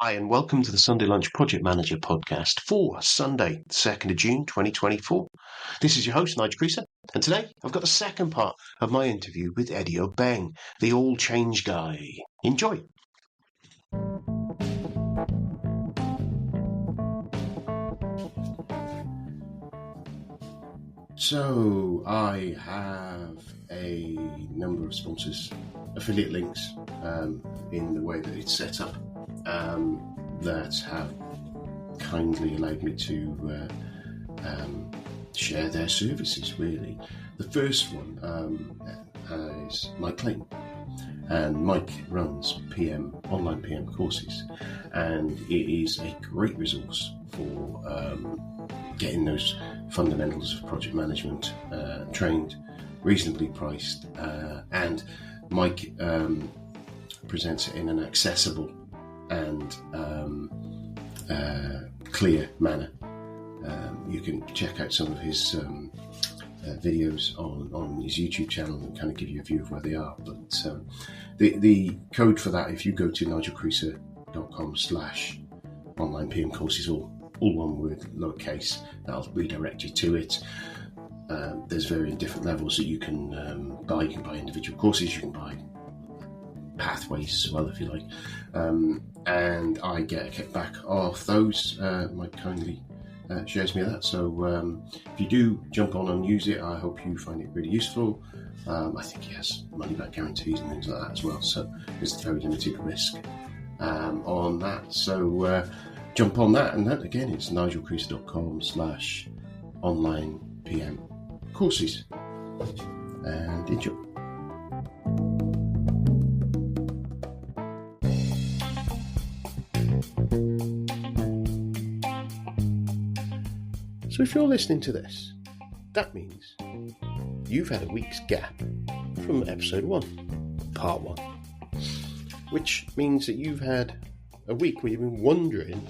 Hi, and welcome to the Sunday Lunch Project Manager podcast for Sunday, 2nd of June 2024. This is your host, Nigel Creaser, and today I've got the second part of my interview with Eddie Obeng, the all change guy. Enjoy. So I have a number of sponsors, affiliate links in the way that it's set up that have kindly allowed me to share their services, really. The first one is Mike Lane, and Mike runs online PM courses, and it is a great resource for getting those fundamentals of project management trained, reasonably priced, and Mike presents it in an accessible and clear manner. You can check out some of his videos on his YouTube channel and kind of give you a view of where they are. But the code for that, if you go to nigelcreaser.com/online PM courses, all one word, lowercase, that'll redirect you to it. There's very different levels that you can buy. You can buy individual courses, you can buy pathways as well, if you like. And I get a kickback off those. Mike kindly shares me of that. So if you do jump on and use it, I hope you find it really useful. I think he has money back guarantees and things like that as well. So there's very limited risk on that. So jump on that, and that again, it's nigelcreaser.com/online PM courses, and enjoy. So if you're listening to this, that means you've had a week's gap from episode 1, part 1, which means that you've had a week where you've been wondering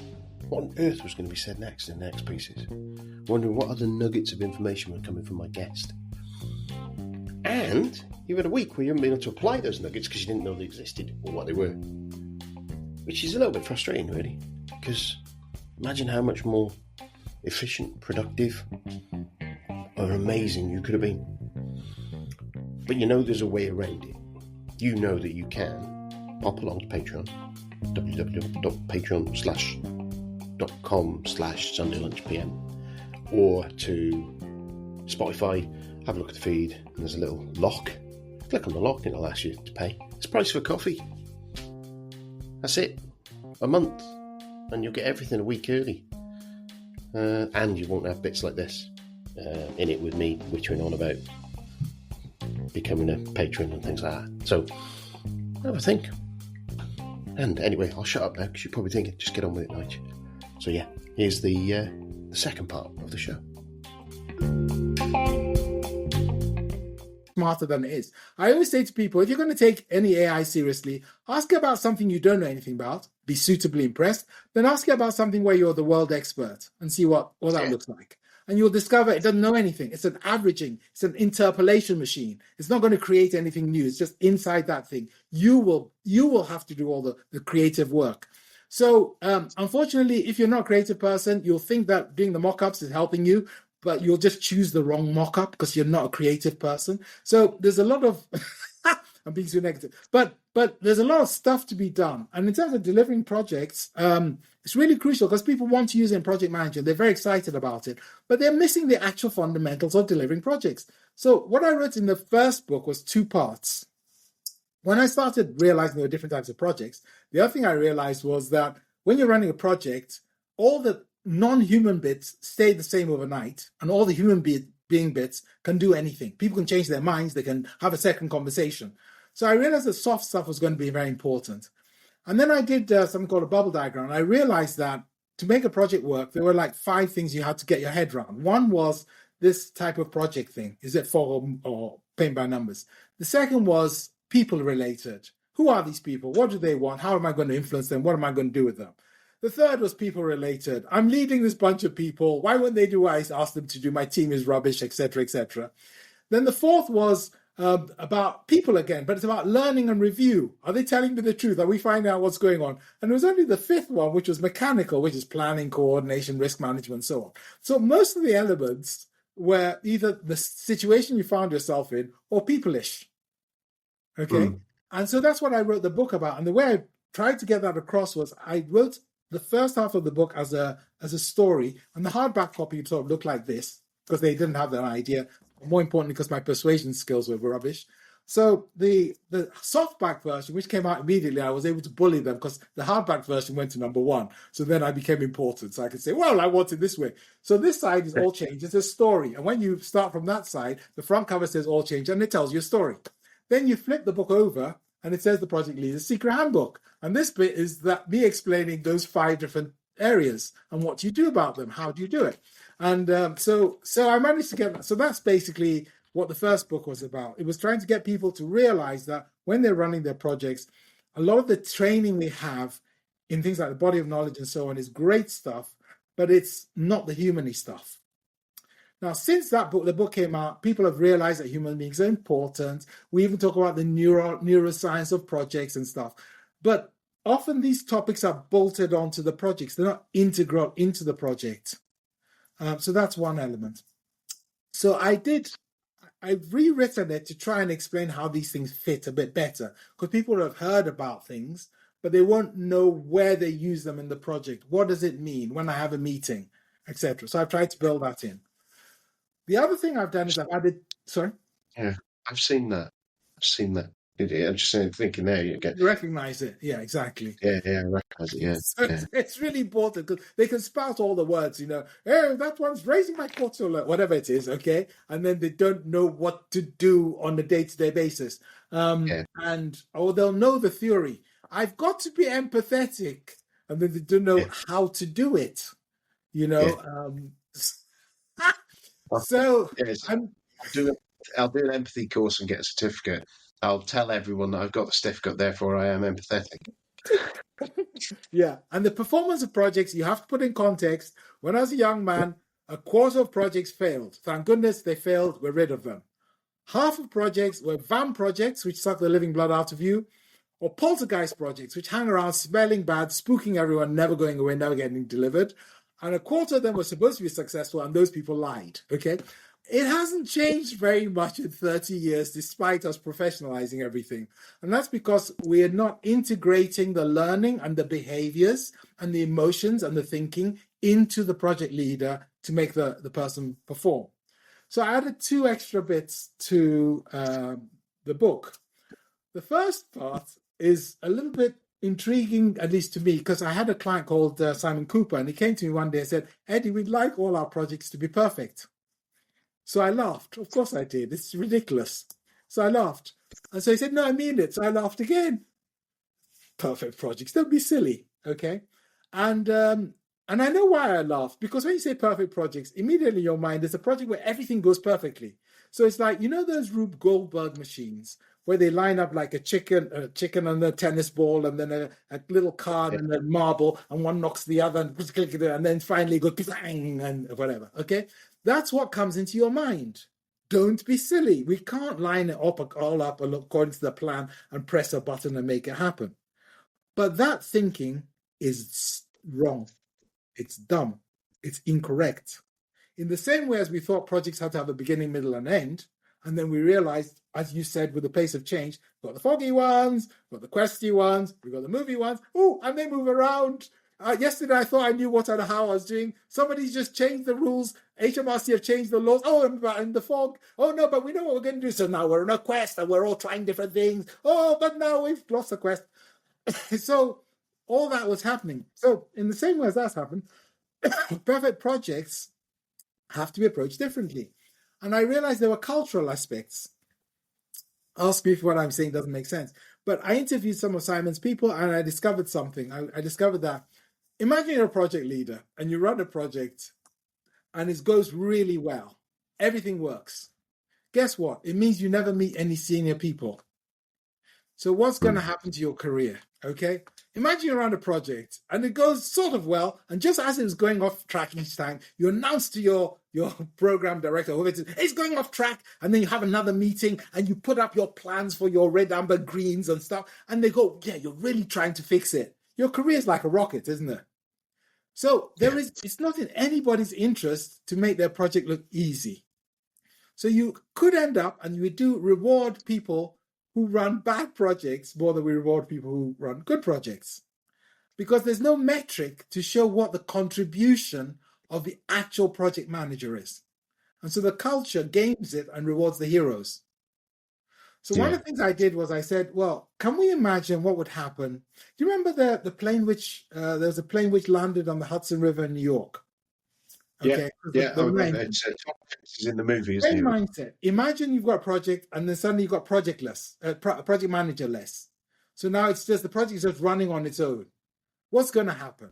what on earth was going to be said next in the next pieces, wondering what other nuggets of information were coming from my guest. And you've had a week where you haven't been able to apply those nuggets because you didn't know they existed or what they were, which is a little bit frustrating, really, because imagine how much more efficient, productive, or amazing you could have been. But you know there's a way around it. You know that you can pop along to Patreon, www.patreon.com/sundaylunchpm, or to Spotify, have a look at the feed, and there's a little lock. Click on the lock and it'll ask you to pay. It's the price for coffee. That's it. A month, and you'll get everything a week early. And you won't have bits like this in it with me whittering on about becoming a patron and things like that. So have a think. And anyway, I'll shut up now because you're probably thinking, just get on with it, Nige. So yeah, here's the second part of the show. Smarter than it is. I always say to people, if you're going to take any AI seriously, ask about something you don't know anything about, be suitably impressed, then ask it about something where you're the world expert and see what that looks like. And you'll discover it doesn't know anything. It's an averaging, it's an interpolation machine. It's not going to create anything new. It's just inside that thing. You will have to do all the creative work. So unfortunately, if you're not a creative person, you'll think that doing the mock-ups is helping you, but you'll just choose the wrong mock-up because you're not a creative person. So there's a lot of, I'm being too negative, but there's a lot of stuff to be done. And in terms of delivering projects, it's really crucial because people want to use it in Project Manager. They're very excited about it, but they're missing the actual fundamentals of delivering projects. So what I wrote in the first book was 2 parts. When I started realizing there were different types of projects, the other thing I realized was that when you're running a project, all the non-human bits stay the same overnight, and all the human being bits can do anything. People can change their minds. They can have a second conversation. So I realized that soft stuff was going to be very important. And then I did something called a bubble diagram. And I realized that to make a project work, there were like 5 things you had to get your head around. One was this type of project thing. Is it for or paint by numbers? The second was people related. Who are these people? What do they want? How am I going to influence them? What am I going to do with them? The third was people related. I'm leading this bunch of people. Why wouldn't they do what I asked them to do? My team is rubbish, etc., etc. Then the fourth was about people again, but it's about learning and review. Are they telling me the truth? Are we finding out what's going on? And it was only the fifth one, which was mechanical, which is planning, coordination, risk management, so on. So most of the elements were either the situation you found yourself in or people-ish. Okay? And so that's what I wrote the book about. And the way I tried to get that across was I wrote the first half of the book as a story, and the hardback copy sort of looked like this because they didn't have that idea. More importantly, because my persuasion skills were rubbish. So the softback version, which came out immediately, I was able to bully them because the hardback version went to number one. So then I became important. So I could say, well, I want it this way. So this side is all change. It's a story. And when you start from that side, the front cover says all change and it tells you a story. Then you flip the book over and it says the project leader's secret handbook. And this bit is that me explaining those 5 different areas and what do you do about them? How do you do it? And so I managed to get that. So that's basically what the first book was about. It was trying to get people to realize that when they're running their projects, a lot of the training we have in things like the body of knowledge and so on is great stuff, but it's not the human-y stuff. Now, since the book came out, people have realized that human beings are important. We even talk about the neuroscience of projects and stuff. But often these topics are bolted onto the projects. They're not integral into the project. So that's one element. So I've rewritten it to try and explain how these things fit a bit better, because people have heard about things, but they won't know where they use them in the project. What does it mean when I have a meeting, etc.? So I've tried to build that in. The other thing I've done is I've added, sorry? Yeah, I've seen that. I'm just thinking there. You recognize it. Yeah, exactly. Yeah, I recognize it. Yeah. So it's really important because they can spout all the words, oh, that one's raising my cortisol, whatever it is, okay? And then they don't know what to do on a day-to-day basis. Or they'll know the theory. I've got to be empathetic. And then they don't know how to do it, So I'll do an empathy course and get a certificate. I'll tell everyone that I've got the certificate, therefore I am empathetic. Yeah, and the performance of projects, you have to put in context. When I was a young man, a quarter of projects failed. Thank goodness they failed, we're rid of them. Half of projects were VAM projects, which suck the living blood out of you, or poltergeist projects, which hang around smelling bad, spooking everyone, never going away, never getting delivered. And a quarter of them were supposed to be successful, and those people lied, okay? It hasn't changed very much in 30 years, despite us professionalizing everything. And that's because we are not integrating the learning and the behaviors and the emotions and the thinking into the project leader to make the person perform. So I added 2 extra bits to the book. The first part is a little bit intriguing, at least to me, because I had a client called Simon Cooper, and he came to me one day and said, Eddie, we'd like all our projects to be perfect. So I laughed. Of course I did. It's ridiculous. So I laughed. And so he said, no, I mean it. So I laughed again. Perfect projects. Don't be silly. Okay. And I know why I laughed, because when you say perfect projects, immediately in your mind, there's a project where everything goes perfectly. So it's like, those Rube Goldberg machines where they line up like a chicken and a tennis ball, and then a little card and a marble, and one knocks the other, and then finally goes bang and whatever. Okay. That's what comes into your mind. Don't be silly. We can't line it all up according to the plan and press a button and make it happen. But that thinking is wrong. It's dumb. It's incorrect. In the same way as we thought projects had to have a beginning, middle, and end, and then we realized, as you said, with the pace of change, we've got the foggy ones, we've got the questy ones, we've got the movie ones. Oh, and they move around. Yesterday, I thought I knew what and how I was doing. Somebody's just changed the rules. HMRC have changed the laws. Oh, and the fog. Oh, no, but we know what we're going to do. So now we're on a quest and we're all trying different things. Oh, but now we've lost the quest. So all that was happening. So in the same way as that's happened, perfect projects have to be approached differently. And I realized there were cultural aspects. Ask me if what I'm saying doesn't make sense. But I interviewed some of Simon's people and I discovered something. I discovered that imagine you're a project leader and you run a project and it goes really well. Everything works. Guess what? It means you never meet any senior people. So what's going to happen to your career? Okay. Imagine you're on a project and it goes sort of well, and just as it was going off track each time, you announce to your program director, whoever it is, it's going off track, and then you have another meeting and you put up your plans for your red, amber, greens and stuff, and they go, yeah, you're really trying to fix it. Your career is like a rocket, isn't it? So it's not in anybody's interest to make their project look easy. So you could end up, and you do reward people who run bad projects more than we reward people who run good projects. Because there's no metric to show what the contribution of the actual project manager is. And so the culture games it and rewards the heroes. So one of the things I did was I said, well, can we imagine what would happen? Do you remember the plane which, there was a plane which landed on the Hudson River in New York? Okay. Yeah. It's Tom Hanks is in the movie, isn't he? Same mindset. Imagine you've got a project and then suddenly you've got project manager less. So now it's just the project is just running on its own. What's going to happen?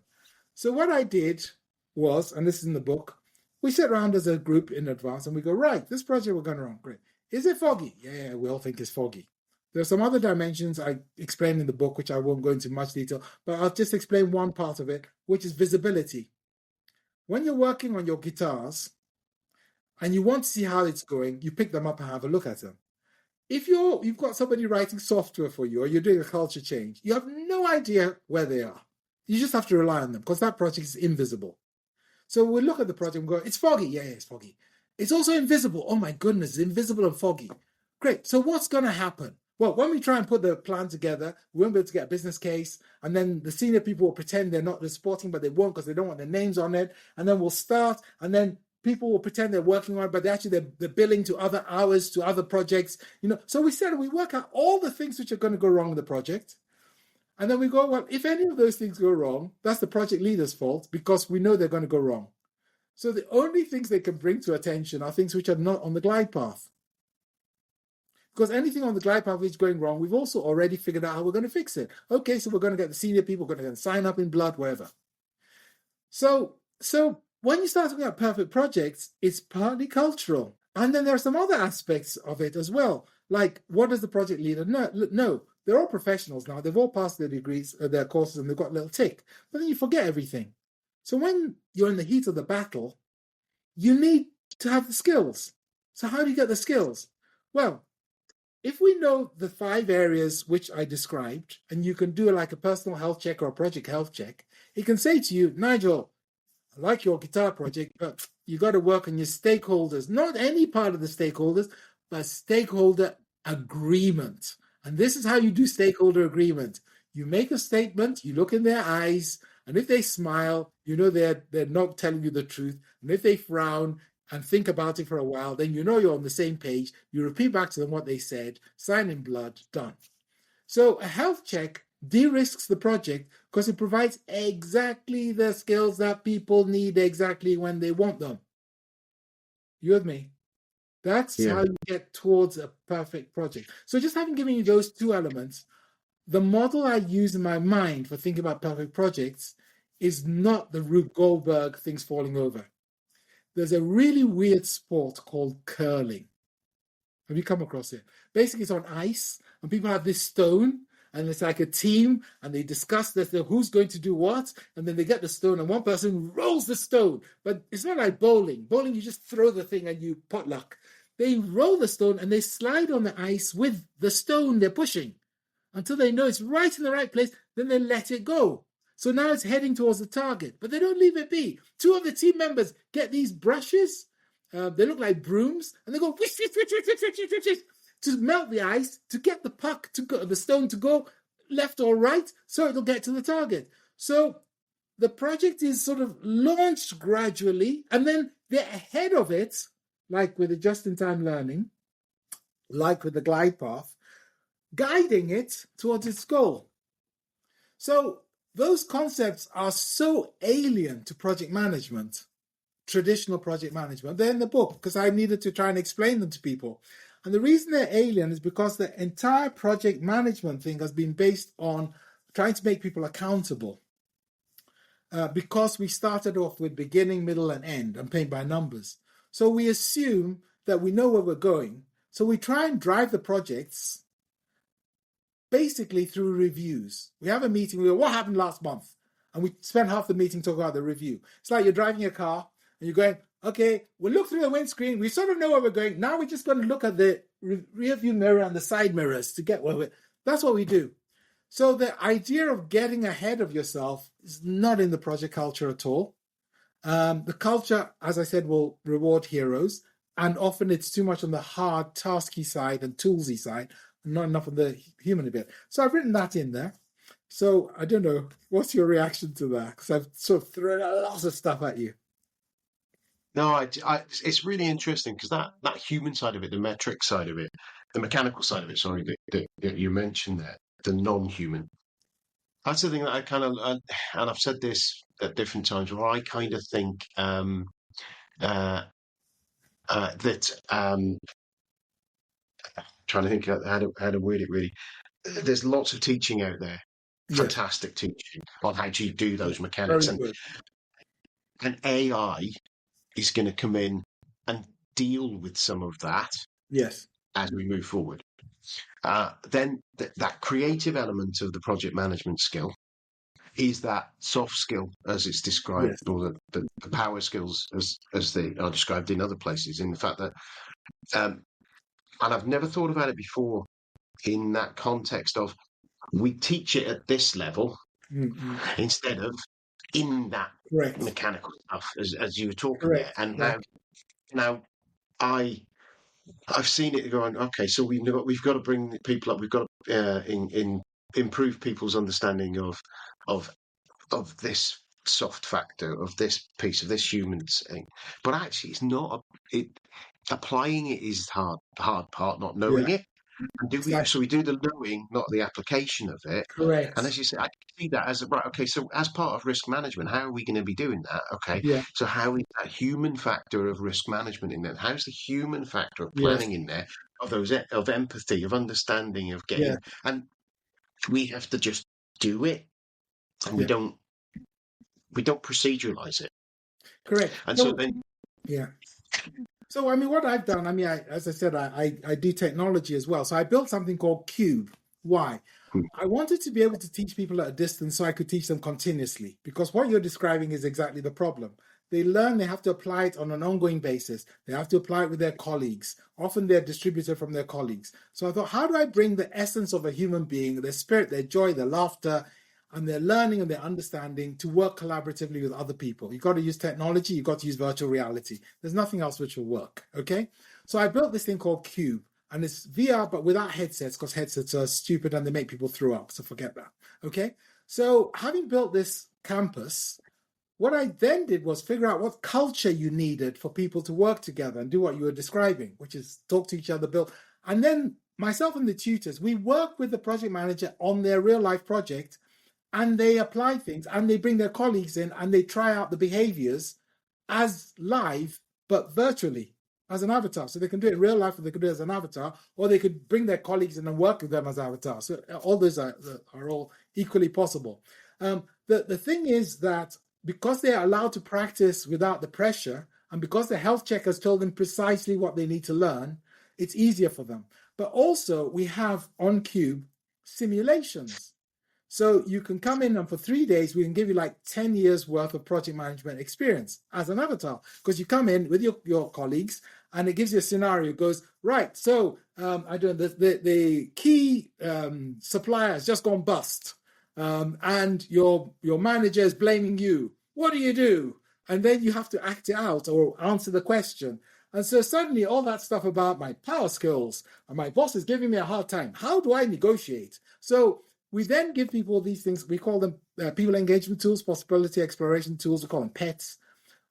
So what I did was, and this is in the book, we sit around as a group in advance and we go, right, this project we're going to run, great. Is it foggy? Yeah, we all think it's foggy. There are some other dimensions I explain in the book, which I won't go into much detail, but I'll just explain one part of it, which is visibility. When you're working on your guitars and you want to see how it's going, you pick them up and have a look at them. If you've got somebody writing software for you or you're doing a culture change, you have no idea where they are. You just have to rely on them because that project is invisible. So we look at the project and go, it's foggy. Yeah, it's foggy. It's also invisible. Oh my goodness, it's invisible and foggy. Great. So what's going to happen? Well, when we try and put the plan together, we won't be able to get a business case. And then the senior people will pretend they're not supporting, but they won't because they don't want their names on it. And then we'll start, and then people will pretend they're working on it, but they're billing to other hours, to other projects. So we work out all the things which are going to go wrong with the project. And then we go, well, if any of those things go wrong, that's the project leader's fault because we know they're going to go wrong. So the only things they can bring to attention are things which are not on the glide path. Because anything on the glide path which is going wrong, we've also already figured out how we're going to fix it. Okay, so we're going to get the senior people, we're going to sign up in blood, wherever. So when you start talking about perfect projects, it's partly cultural. And then there are some other aspects of it as well. Like, what does the project leader know? They're all professionals now. They've all passed their degrees, their courses, and they've got a little tick. But then you forget everything. So when you're in the heat of the battle, you need to have the skills. So how do you get the skills? Well, if we know the 5 areas which I described, and you can do like a personal health check or a project health check, it can say to you, Nigel, I like your guitar project, but you got to work on your stakeholders. Not any part of the stakeholders, but stakeholder agreement. And this is how you do stakeholder agreement. You make a statement, you look in their eyes, and if they smile, you know they're not telling you the truth. And if they frown and think about it for a while, then you know you're on the same page. You repeat back to them what they said, sign in blood, done. So a health check de-risks the project because it provides exactly the skills that people need exactly when they want them. You with me? That's how you get towards a perfect project. So just having given you those 2 elements, the model I use in my mind for thinking about perfect projects is not the Rube Goldberg things falling over. There's a really weird sport called curling. Have you come across it? Basically, it's on ice, and people have this stone, and it's like a team, and they discuss this, who's going to do what, and then they get the stone, and one person rolls the stone. But it's not like bowling. Bowling, you just throw the thing and you potluck. They roll the stone, and they slide on the ice with the stone they're pushing until they know it's right in the right place, then they let it go. So now it's heading towards the target, but they don't leave it be. 2 of the team members get these brushes. They look like brooms, and they go whish, whish, whish, whish, whish, whish, whish, whish, to melt the ice, to get the puck, to go, the stone to go left or right, so it'll get to the target. So the project is sort of launched gradually, and then they're ahead of it, like with the just-in-time learning, like with the glide path, guiding it towards its goal. So those concepts are so alien to project management, traditional project management. They're in the book because I needed to try and explain them to people. And the reason they're alien is because the entire project management thing has been based on trying to make people accountable. Because we started off with beginning, middle, and end and paint by numbers. So we assume that we know where we're going. So we try and drive the projects basically through reviews. We have a meeting, we go, what happened last month? And we spend half the meeting talking about the review. It's like you're driving a car and you're going, okay, we'll look through the windscreen. We sort of know where we're going. Now we're just going to look at the rear view mirror and the side mirrors to get where we're. That's what we do. So the idea of getting ahead of yourself is not in the project culture at all. The culture, as I said, will reward heroes. And often it's too much on the hard, tasky side and toolsy side, and not enough on the human bit. So I've written that in there. So I don't know, what's your reaction to that? Because I've sort of thrown a lot of stuff at you. No, it's really interesting because that human side of it, the metric side of it, the mechanical side of it, sorry, that you mentioned there, the non-human. That's the thing that I kind of, and I've said this at different times, where I kind of think uh, that trying to think how to word it really. There's lots of teaching out there, fantastic teaching on how to do those mechanics, and AI is going to come in and deal with some of that. Yes. As we move forward, then that creative element of the project management skill is that soft skill, as it's described, or the power skills, as they are described in other places. In the fact that, and I've never thought about it before in that context of we teach it at this level instead of in that mechanical stuff, as you were talking there. And now I've seen it going, okay, so we've got to bring people up. We've got to improve people's understanding of this soft factor, of this piece, of this human thing. But actually, it's not. Applying it is the hard part, not knowing it. And so we do the knowing, not the application of it. Correct. And as you say, I see that as right. Okay, so as part of risk management, how are we going to be doing that? Okay, so how is that human factor of risk management in there? How's the human factor of planning in there? Of empathy, of understanding, of getting, and we have to just do it, and we don't proceduralize it. Correct. And so then, So, I mean, what I've done, I mean, as I said, I do technology as well. So I built something called Cube. Why? I wanted to be able to teach people at a distance so I could teach them continuously, because what you're describing is exactly the problem. They learn, they have to apply it on an ongoing basis. They have to apply it with their colleagues. Often they're distributed from their colleagues. So I thought, how do I bring the essence of a human being, their spirit, their joy, their laughter, and their learning and their understanding to work collaboratively with other people? You've got to use technology. You've got to use virtual reality. There's nothing else which will work, okay? So I built this thing called Cube, and it's VR, but without headsets, because headsets are stupid and they make people throw up, so forget that, okay? So having built this campus, what I then did was figure out what culture you needed for people to work together and do what you were describing, which is talk to each other, build. And then myself and the tutors, we work with the project manager on their real life project, and they apply things and they bring their colleagues in and they try out the behaviors as live, but virtually as an avatar. So they can do it in real life, or they could do it as an avatar, or they could bring their colleagues in and work with them as avatars. So all those are all equally possible. The thing is that because they are allowed to practice without the pressure, and because the health check has told them precisely what they need to learn, it's easier for them. But also we have on Cube simulations. So you can come in and for 3 days, we can give you like 10 years worth of project management experience as an avatar, because you come in with your colleagues and it gives you a scenario. It goes, right, so I don't know, the key supplier has just gone bust, and your manager is blaming you. What do? And then you have to act it out or answer the question. And so suddenly all that stuff about my power skills and my boss is giving me a hard time. How do I negotiate? So we then give people these things. We call them people engagement tools, possibility exploration tools. We call them pets.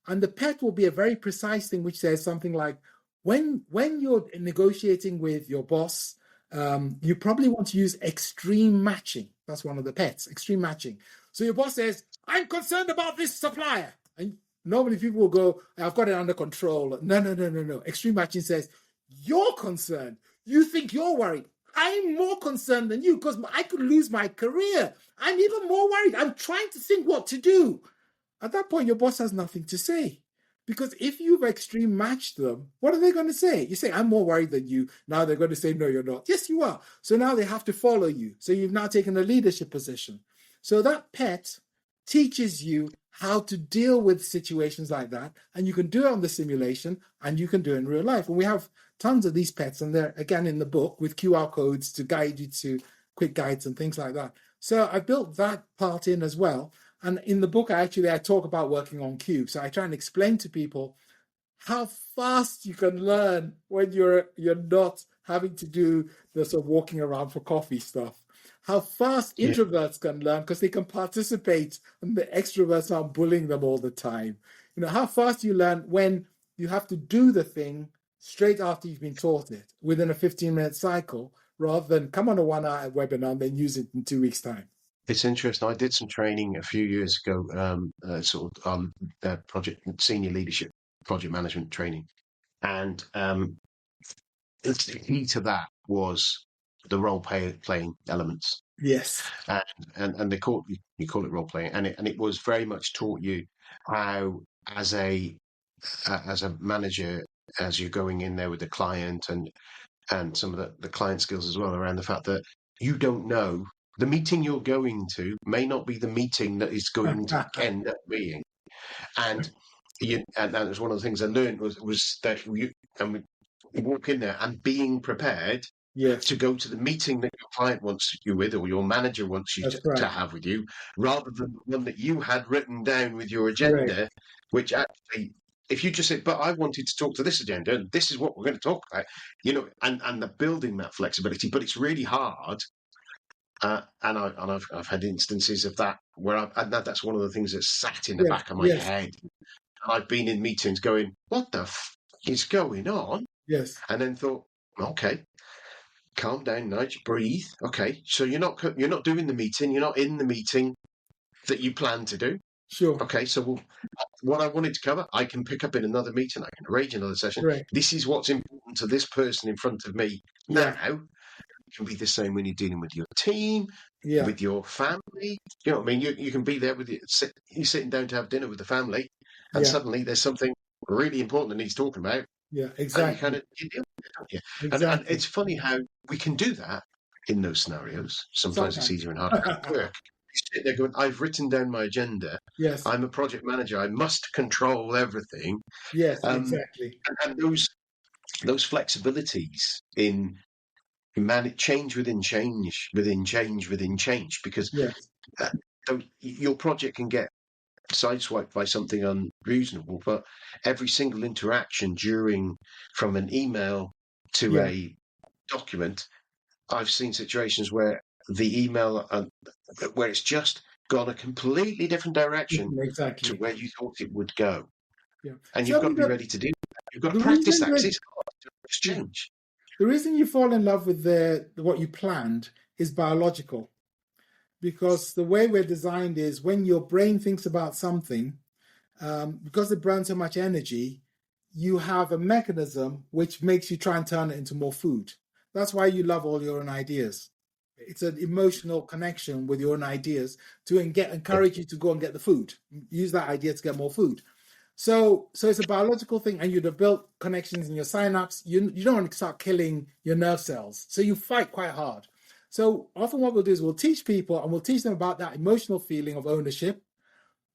And the pet will be a very precise thing which says something like, when you're negotiating with your boss, you probably want to use extreme matching. That's one of the pets, extreme matching. So your boss says, I'm concerned about this supplier. And normally people will go, I've got it under control. No. Extreme matching says, you're concerned. You think you're worried. I'm more concerned than you because I could lose my career. I'm even more worried. I'm trying to think what to do. At that point, your boss has nothing to say Because if you've extreme matched them, what are they going to say? You say, I'm more worried than you. Now they're going to say, no, you're not. Yes, you are. So now they have to follow you. So you've now taken a leadership position. So that pet teaches you how to deal with situations like that. And you can do it on the simulation and you can do it in real life. And we have tons of these pets, and they're, again, in the book with QR codes to guide you to quick guides and things like that. So I built that part in as well. And in the book, I talk about working on cubes. So I try and explain to people how fast you can learn when you're not having to do the sort of walking around for coffee stuff. How fast introverts can learn because they can participate and the extroverts aren't bullying them all the time. You know, how fast you learn when you have to do the thing straight after you've been taught it within a 15-minute cycle, rather than come on a 1-hour webinar and then use it in 2 weeks' time. It's interesting. I did some training a few years ago, project senior leadership, project management training, and the key to that was the role playing elements. Yes, and they call it role playing, and it was very much taught you how, as a manager, as you're going in there with the client, and some of the client skills as well, around the fact that you don't know. The meeting you're going to may not be the meeting that is going to end up being, and that was one of the things I learned was that you walk in there and being prepared to go to the meeting that your client wants you with, or your manager wants you to have with you, rather than the one that you had written down with your agenda, which actually, if you just say, but I wanted to talk to this agenda, and this is what we're going to talk about, and the building that flexibility, but it's really hard. And I've had instances of that where that's one of the things that sat in the back of my head. I've been in meetings going, what the is going on? Yes. And then thought, okay, calm down, Nigel, breathe. Okay, so you're not doing the meeting, you're not in the meeting that you plan to do. Sure. Okay, so what I wanted to cover, I can pick up in another meeting, I can arrange another session. Right. This is what's important to this person in front of me now. It can be the same when you're dealing with your team, with your family. You know what I mean? You can be there with you're sitting down to have dinner with the family, and suddenly there's something really important that he's talking about. Yeah, exactly. And you deal with it, don't you? Exactly. And it's funny how we can do that in those scenarios. Sometimes it's easier and harder at work. You sit there going, I've written down my agenda. Yes. I'm a project manager. I must control everything. Yes, exactly. And those flexibilities in change within change, within change, within change, because your project can get sideswiped by something unreasonable, but every single interaction from an email to a document, I've seen situations where the email, where it's just gone a completely different direction to where you thought it would go. Yeah. And you've got to be ready to do that. You've got to practice that, because it's hard to change. The reason you fall in love with what you planned is biological, because the way we're designed is when your brain thinks about something, because it burns so much energy, you have a mechanism which makes you try and turn it into more food. That's why you love all your own ideas. It's an emotional connection with your own ideas to encourage you to go and get the food. Use that idea to get more food. So it's a biological thing, and you'd have built connections in your synapse. You don't want to start killing your nerve cells. So you fight quite hard. So often what we'll do is we'll teach people, and we'll teach them about that emotional feeling of ownership.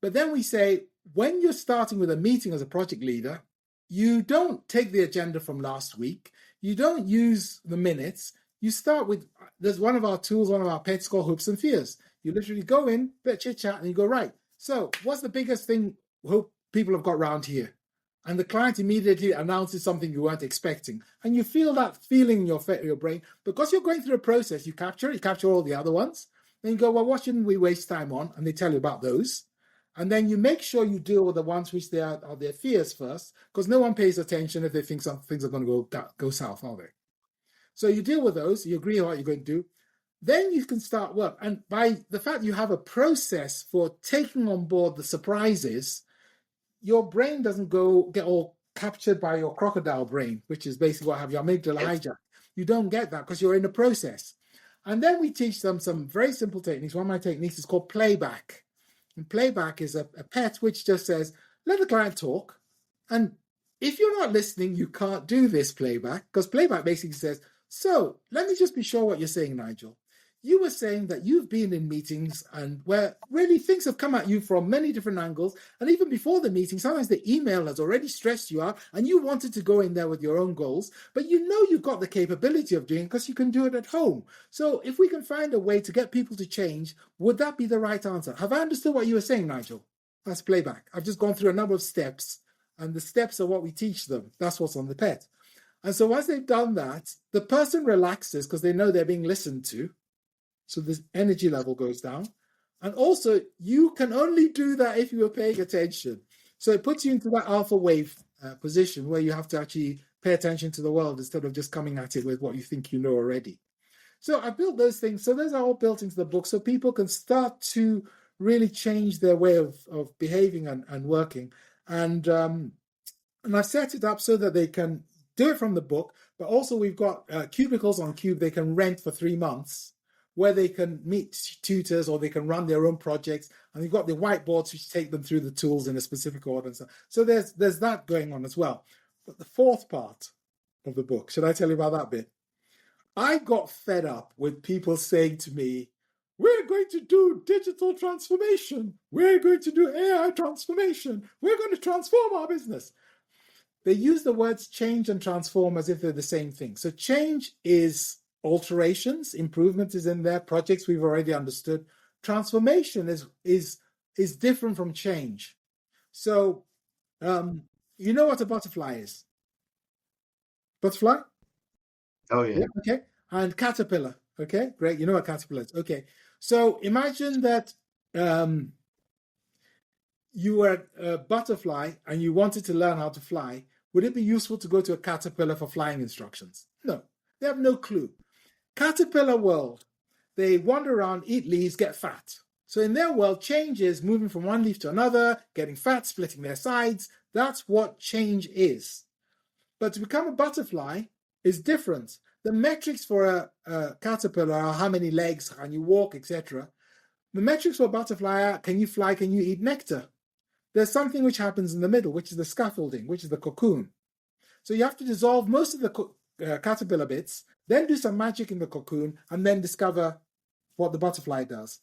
But then we say, when you're starting with a meeting as a project leader, you don't take the agenda from last week. You don't use the minutes. You start with, there's one of our tools, one of our pets called hopes and fears. You literally go in, bit chit chat, and you go, right. So what's the biggest thing hope people have got round here? And the client immediately announces something you weren't expecting. And you feel that feeling in your brain. Because you're going through a process, you capture all the other ones. Then you go, well, what shouldn't we waste time on? And they tell you about those. And then you make sure you deal with the ones which are their fears first, because no one pays attention if they think some things are going to go south, are they? So you deal with those, you agree on what you're going to do. Then you can start work. And by the fact you have a process for taking on board the surprises, your brain doesn't get all captured by your crocodile brain, which is basically what have your amygdala hijacked. You don't get that because you're in a process. And then we teach them some very simple techniques. One of my techniques is called playback. And playback is a pet which just says, let the client talk. And if you're not listening, you can't do this playback, because playback basically says, so let me just be sure what you're saying, Nigel. You were saying that you've been in meetings and where really things have come at you from many different angles. And even before the meeting, sometimes the email has already stressed you out and you wanted to go in there with your own goals, but you know you've got the capability of doing it because you can do it at home. So if we can find a way to get people to change, would that be the right answer? Have I understood what you were saying, Nigel? That's playback. I've just gone through a number of steps, and the steps are what we teach them. That's what's on the PET. And so once they've done that, the person relaxes because they know they're being listened to. So the energy level goes down. And also, you can only do that if you are paying attention. So it puts you into that alpha wave position where you have to actually pay attention to the world instead of just coming at it with what you think you know already. So I built those things. So those are all built into the book so people can start to really change their way of behaving and working. And I've set it up so that they can do it from the book, but also we've got cubicles on Cube they can rent for 3 months, where they can meet tutors or they can run their own projects. And we've got the whiteboards which take them through the tools in a specific order. And so there's that going on as well. But the fourth part of the book, should I tell you about that bit? I got fed up with people saying to me, we're going to do digital transformation. We're going to do AI transformation. We're going to transform our business. They use the words change and transform as if they're the same thing. So change is alterations, improvement is in there, projects we've already understood. Transformation is different from change. So you know what a butterfly is? Butterfly? Oh, yeah. Okay. And caterpillar. Okay, great. You know what caterpillar is. Okay. So imagine that you were a butterfly and you wanted to learn how to fly. Would it be useful to go to a caterpillar for flying instructions? No, they have no clue. Caterpillar world, they wander around, eat leaves, get fat. So in their world, change is moving from one leaf to another, getting fat, splitting their sides. That's what change is. But to become a butterfly is different. The metrics for a caterpillar are how many legs, can you walk, etc. The metrics for a butterfly are can you fly, can you eat nectar? There's something which happens in the middle, which is the scaffolding, which is the cocoon. So you have to dissolve most of the caterpillar bits, then do some magic in the cocoon, and then discover what the butterfly does.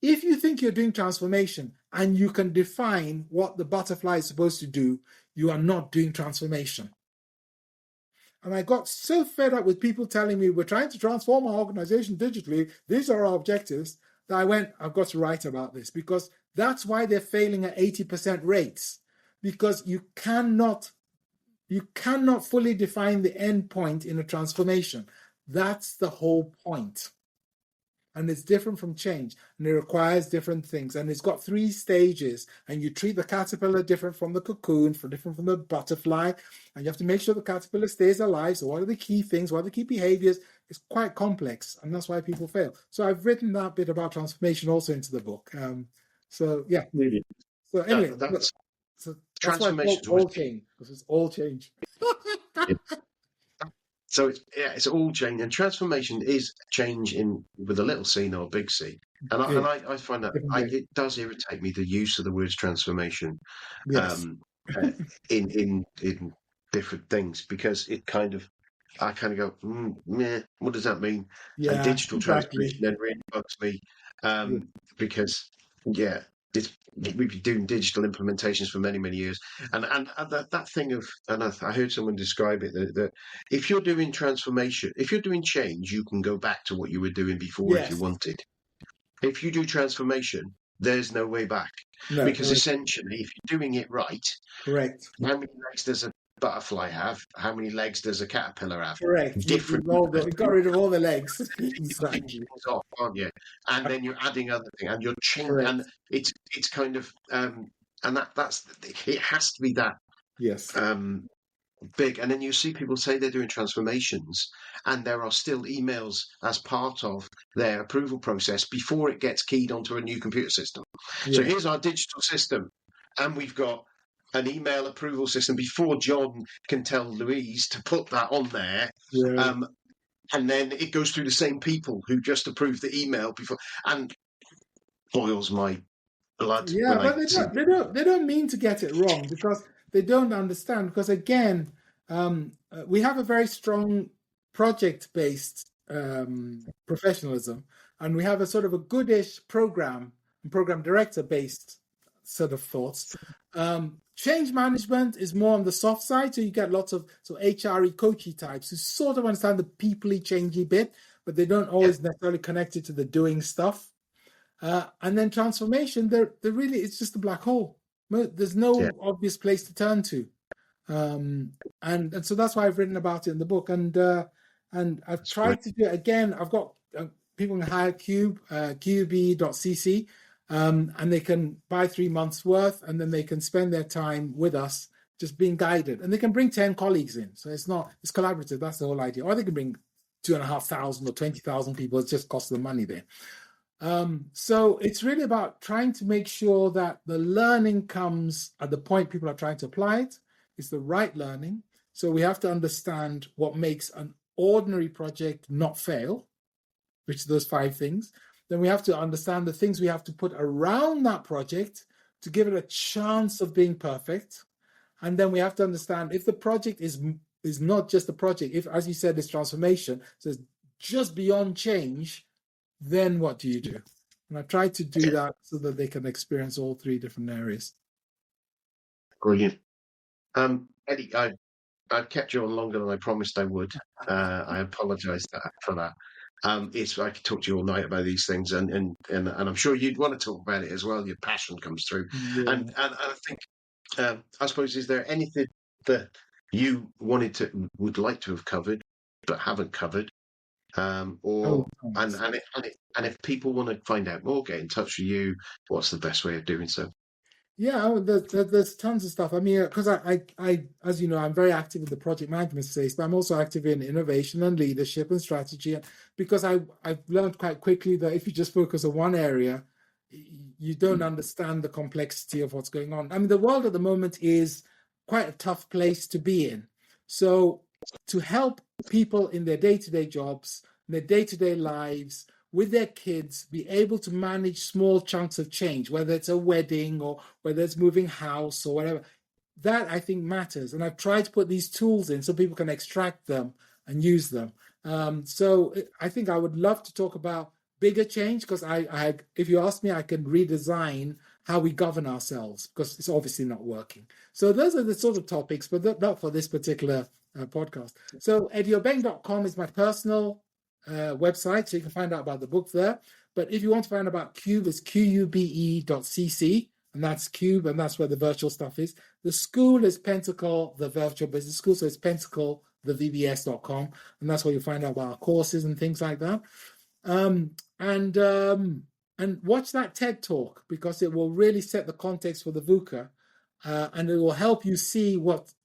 If you think you're doing transformation and you can define what the butterfly is supposed to do, you are not doing transformation. And I got so fed up with people telling me we're trying to transform our organization digitally, these are our objectives, that I went, I've got to write about this, because that's why they're failing at 80% rates, because you cannot fully define the end point in a transformation. That's the whole point. And it's different from change, and it requires different things. And it's got 3 stages, and you treat the caterpillar different from the cocoon, different from the butterfly, and you have to make sure the caterpillar stays alive. So what are the key things? What are the key behaviors? It's quite complex, and that's why people fail. So I've written that bit about transformation also into the book. So yeah. Really? So anyway, That's transformation. All change. This is all change. Yeah. So it's all change, and transformation is change in with a little c, not a big C. And I find that it does irritate me, the use of the words transformation, yes. in different things, because I kind of go, meh, what does that mean? Yeah, and digital exactly. transformation then really bugs me, because we've been doing digital implementations for many, many years, and that thing of, and I heard someone describe it that if you're doing transformation, if you're doing change, you can go back to what you were doing before if you wanted. If you do transformation, there's no way back, because essentially, if you're doing it right, correct. How many legs does a butterfly have? How many legs does a caterpillar have? Correct. Different. You got rid of all the legs. Exactly. Things off, aren't you? And then you're adding other things, and you're changing, and it's kind of and that's it has to be that big. And then you see people say they're doing transformations, and there are still emails as part of their approval process before it gets keyed onto a new computer system. So here's our digital system, and we've got an email approval system before John can tell Louise to put that on there. And then it goes through the same people who just approved the email before, and boils my blood. Yeah, but they don't mean to get it wrong, because they don't understand, because again, we have a very strong project-based professionalism, and we have a sort of a goodish program and program director-based sort of thoughts. Change management is more on the soft side, so you get lots of HRE coachy types who sort of understand the peoply changey bit, but they don't always necessarily connect it to the doing stuff. And then transformation, they're really, it's just a black hole. There's no obvious place to turn to. And so that's why I've written about it in the book. And I've tried to do it again. I've got people can hire Cube, qub.cc, and they can buy 3 months worth, and then they can spend their time with us just being guided. And they can bring 10 colleagues in. So it's collaborative. That's the whole idea. Or they can bring 2,500 or 20,000 people. It just costs them money there. So it's really about trying to make sure that the learning comes at the point people are trying to apply it. It's the right learning. So we have to understand what makes an ordinary project not fail, which are those 5 things. Then we have to understand the things we have to put around that project to give it a chance of being perfect. And then we have to understand if the project is not just a project, if, as you said, it's transformation, so it's just beyond change, then what do you do? And I try to do that so that they can experience all 3 different areas. Brilliant. Eddie, I've kept you on longer than I promised I would. I apologise for that. I could talk to you all night about these things, and I'm sure you'd want to talk about it as well. Your passion comes through, and I think, I suppose, is there anything that you would like to have covered but haven't covered, and if people want to find out more, get in touch with you, what's the best way of doing so? Yeah, there's tons of stuff. I mean, because I, as you know, I'm very active in the project management space, but I'm also active in innovation and leadership and strategy. Because I've learned quite quickly that if you just focus on one area, you don't understand the complexity of what's going on. I mean, the world at the moment is quite a tough place to be in. So to help people in their day-to-day jobs, in their day-to-day lives, with their kids, be able to manage small chunks of change, whether it's a wedding or whether it's moving house or whatever, that I think matters. And I've tried to put these tools in so people can extract them and use them. So I think I would love to talk about bigger change, because if you ask me, I can redesign how we govern ourselves, because it's obviously not working. So those are the sort of topics, but not for this particular podcast. So eddieobeng.com is my personal website, so you can find out about the book there. But if you want to find out about Cube, it's qube.cc, and that's Cube, and that's where the virtual stuff is. The school is Pentacle, the virtual business school, so it's pentaclethevbs.com, and that's where you'll find out about our courses and things like that. And watch that TED talk, because it will really set the context for the VUCA, and it will help you see what's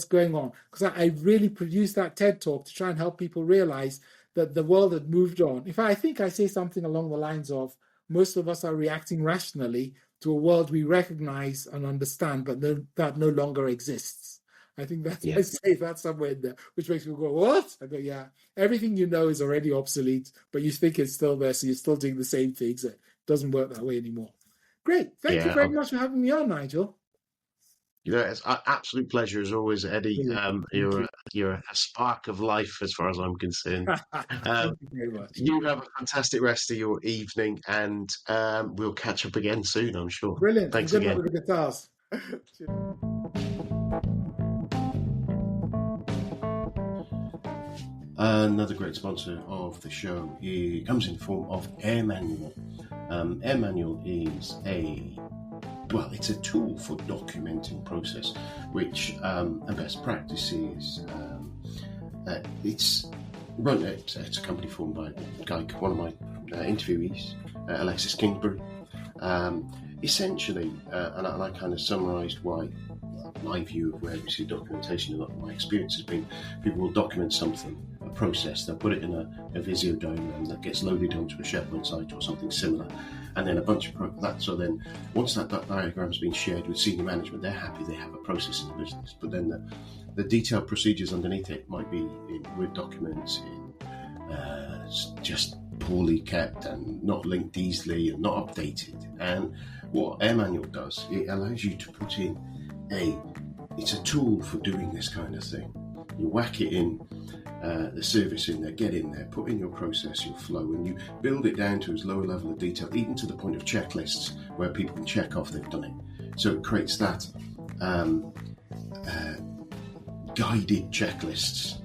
going on. Because I really produced that TED talk to try and help people realize that the world had moved on. In fact, I think I say something along the lines of, most of us are reacting rationally to a world we recognize and understand, but that no longer exists. I think that's, I say that somewhere in there, which makes people go, what? I go, yeah, everything you know is already obsolete, but you think it's still there, so you're still doing the same things. It doesn't work that way anymore. Great. Thank you very much for having me on, Nigel. It's an absolute pleasure as always, Eddie. You're a spark of life as far as I'm concerned. Thank you very much. You have a fantastic rest of your evening, and we'll catch up again soon, I'm sure. Brilliant. Thanks Good again. luck with the guitars. Another great sponsor of the show comes in the form of Air Manual. Air Manual is it's a tool for documenting process, which and best practices. It's a company formed by one of my interviewees, Alexis Kingsbury. Essentially, and I kind of summarised why my view of where we see documentation, and my experience has been, people will document something, a process, they'll put it in a Visio diagram that gets loaded onto a SharePoint site or something similar, and then a bunch of that. So then once that diagram's been shared with senior management, they're happy they have a process in the business. But then the detailed procedures underneath it might be in Word documents, just poorly kept and not linked easily and not updated. And what Air Manual does, it allows you to put in a it's a tool for doing this kind of thing. You whack it in, the service in there, get in there, put in your process, your flow, and you build it down to as low a level of detail, even to the point of checklists where people can check off they've done it. So it creates that guided checklists,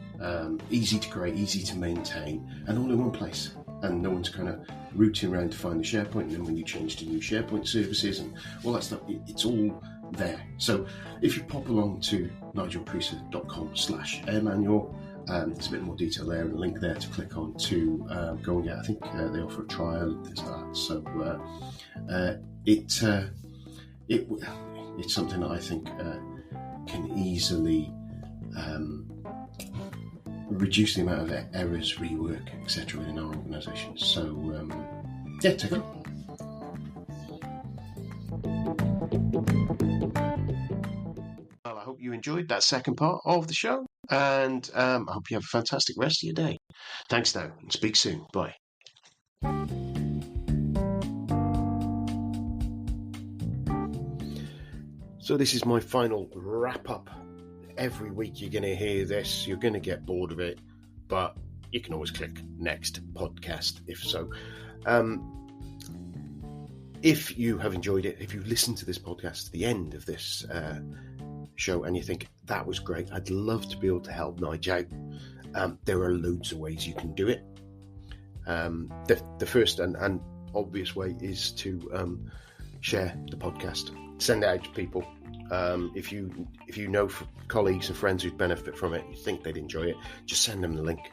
easy to create, easy to maintain, and all in one place. And no one's kind of rooting around to find the SharePoint, and then when you change to new SharePoint services and all that stuff, it's all there. So if you pop along to nigelcreaser.com/airmanual, there's a bit more detail there and a link there to click on to go and get. I think they offer a trial and things like that. So it's something that I think can easily reduce the amount of errors, rework, etc. within our organisation. So take a look. Well, I hope you enjoyed that second part of the show, and I hope you have a fantastic rest of your day. Thanks now, and speak soon. Bye. So this is my final wrap-up. Every week you're going to hear this, you're going to get bored of it, but you can always click next podcast if so. If you have enjoyed it, if you listen to this podcast to the end of this show and you think that was great, I'd love to be able to help Nige out. There are loads of ways you can do it. The first and obvious way is to share the podcast, send it out to people. If you know colleagues and friends who'd benefit from it, you think they'd enjoy it, just send them the link.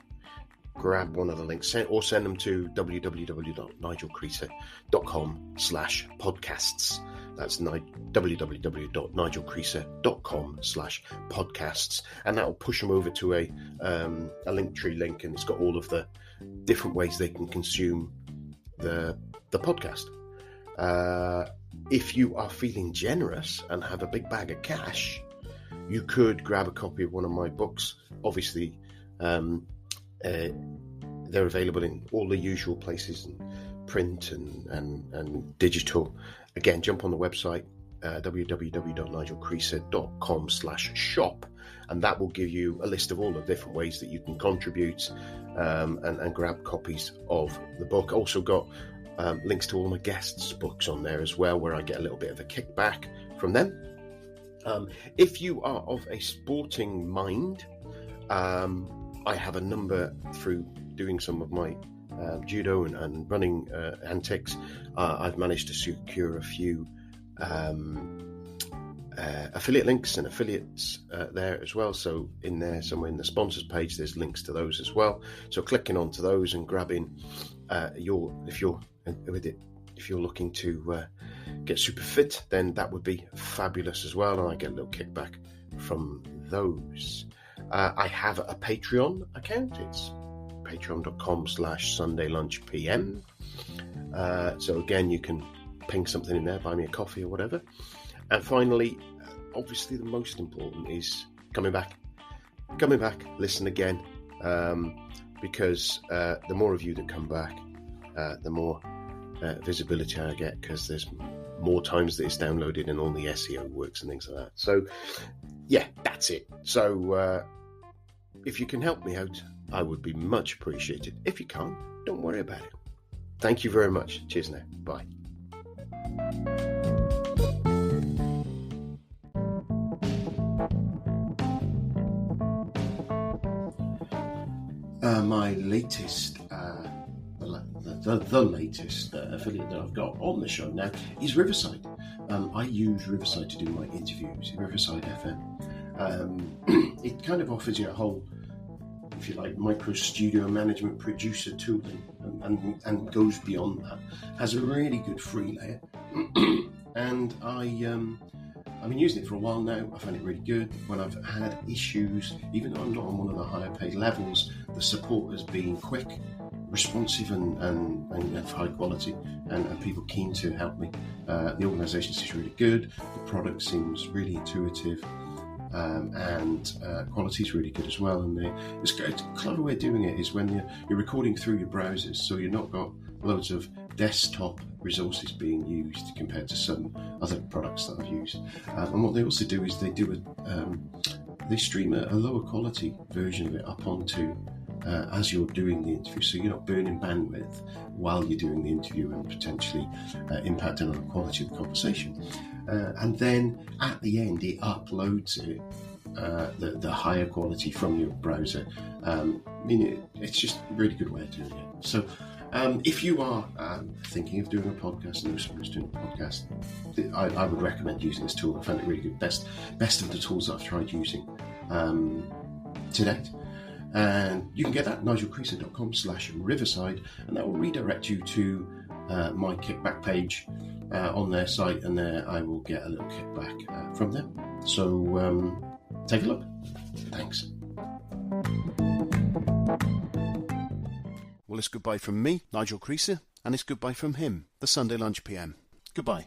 Grab one of the links, or send them to www.nigelcreaser.com/podcasts. That's www.nigelcreaser.com/podcasts, and that will push them over to a Linktree link, and it's got all of the different ways they can consume the podcast. If you are feeling generous and have a big bag of cash, you could grab a copy of one of my books. Obviously, they're available in all the usual places, in print and digital. Again, jump on the website, www.nigelcreaser.com/shop, and that will give you a list of all the different ways that you can contribute and grab copies of the book. Also got links to all my guests' books on there as well, where I get a little bit of a kickback from them. If you are of a sporting mind, I have a number through doing some of my judo and running antics. I've managed to secure a few affiliate links and affiliates there as well. So in there, somewhere in the sponsors page, there's links to those as well. So clicking onto those and grabbing if you're looking to get super fit, then that would be fabulous as well, and I get a little kickback from those. I have a Patreon account. It's patreon.com/sundaylunchpm. So again, you can ping something in there, buy me a coffee or whatever. And finally, obviously the most important is coming back, listen again, because the more of you that come back, the more visibility I get, because there's more times that it's downloaded and all the SEO works and things like that. So yeah, that's it. So if you can help me out, I would be much appreciated. If you can't, don't worry about it. Thank you very much. Cheers now. Bye. My latest, the latest affiliate that I've got on the show now is Riverside. I use Riverside to do my interviews, Riverside FM. It kind of offers you a whole, if you like, micro studio management producer tooling and goes beyond that. Has a really good free layer. And I've been using it for a while now. I find it really good. When I've had issues, even though I'm not on one of the higher paid levels, the support has been quick, responsive and of high quality, and people keen to help me. The organisation is really good. The product seems really intuitive. and quality is really good as well. And it's a clever way of doing it is when you're recording through your browsers, so you've not got loads of desktop resources being used compared to some other products that I've used. And what they also do is they stream a lower quality version of it up onto as you're doing the interview, so you're not burning bandwidth while you're doing the interview and potentially impacting on the quality of the conversation. And then at the end, it uploads it, the higher quality from your browser. It's just a really good way of doing it. So if you are thinking of doing a podcast and know someone who's doing a podcast, I would recommend using this tool. I found it really good. Best of the tools that I've tried using to date. And you can get that at nigelcreaser.com/riverside, and that will redirect you to my kickback page on their site, and there I will get a little kickback from them. So take a look. Thanks. Well, it's goodbye from me, Nigel Creaser, and it's goodbye from him, the Sunday Lunch PM. Goodbye.